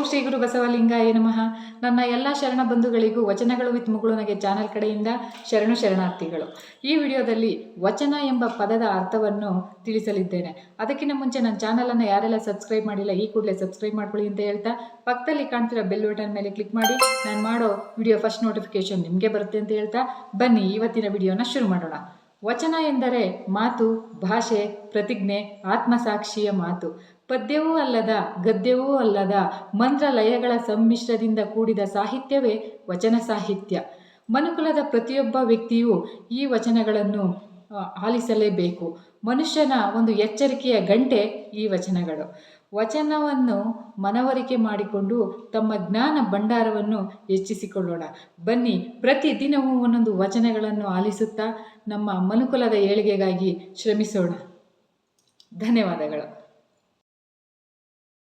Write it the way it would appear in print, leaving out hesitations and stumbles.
ಶ್ರೀ ಗುರು ಬಸವಲಿಂಗಾಯ ನಮಃ. ನನ್ನ ಎಲ್ಲ ಶರಣ ಬಂಧುಗಳಿಗೂ ವಚನಗಳು ವಿತ್ ಮುಗುಳುನಗೆ ಚಾನಲ್ ಕಡೆಯಿಂದ ಶರಣಾರ್ಥಿಗಳು. ಈ ವಿಡಿಯೋದಲ್ಲಿ ವಚನ ಎಂಬ ಪದದ ಅರ್ಥವನ್ನು ತಿಳಿಸಲಿದ್ದೇನೆ. ಅದಕ್ಕಿಂತ ಮುಂಚೆ ನನ್ನ ಚಾನಲನ್ನು ಯಾರೆಲ್ಲ ಸಬ್ಸ್ಕ್ರೈಬ್ ಮಾಡಿಲ್ಲ ಈ ಕೂಡಲೇ ಸಬ್ಸ್ಕ್ರೈಬ್ ಮಾಡ್ಕೊಳ್ಳಿ ಅಂತ ಹೇಳ್ತಾ ಪಕ್ಕದಲ್ಲಿ ಕಾಣ್ತಿರೋ ಬೆಲ್ ಬಟನ್ ಮೇಲೆ ಕ್ಲಿಕ್ ಮಾಡಿ ನಾನು ಮಾಡೋ ವಿಡಿಯೋ ಫಸ್ಟ್ ನೋಟಿಫಿಕೇಶನ್ ನಿಮಗೆ ಬರುತ್ತೆ ಅಂತ ಹೇಳ್ತಾ ಬನ್ನಿ ಇವತ್ತಿನ ವಿಡಿಯೋನ ಶುರು ಮಾಡೋಣ. ವಚನ ಎಂದರೆ ಮಾತು, ಭಾಷೆ, ಪ್ರತಿಜ್ಞೆ, ಆತ್ಮಸಾಕ್ಷಿಯ ಮಾತು. ಪದ್ಯವೂ ಅಲ್ಲದ ಗದ್ಯವೂ ಅಲ್ಲದ ಮಂತ್ರ ಲಯಗಳ ಸಮ್ಮಿಶ್ರದಿಂದ ಕೂಡಿದ ಸಾಹಿತ್ಯವೇ ವಚನ ಸಾಹಿತ್ಯ. ಮನುಕುಲದ ಪ್ರತಿಯೊಬ್ಬ ವ್ಯಕ್ತಿಯೂ ಈ ವಚನಗಳನ್ನು ಆಲಿಸಲೇಬೇಕು. ಮನುಷ್ಯನ ಒಂದು ಎಚ್ಚರಿಕೆಯ ಗಂಟೆ ಈ ವಚನಗಳು. ವಚನವನ್ನು ಮನವರಿಕೆ ಮಾಡಿಕೊಂಡು ತಮ್ಮ ಜ್ಞಾನ ಭಂಡಾರವನ್ನು ಹೆಚ್ಚಿಸಿಕೊಳ್ಳೋಣ. ಬನ್ನಿ ಪ್ರತಿದಿನವೂ ಒಂದೊಂದು ವಚನಗಳನ್ನು ಆಲಿಸುತ್ತಾ ನಮ್ಮ ಮನುಕುಲದ ಏಳಿಗೆಗಾಗಿ ಶ್ರಮಿಸೋಣ. ಧನ್ಯವಾದಗಳು.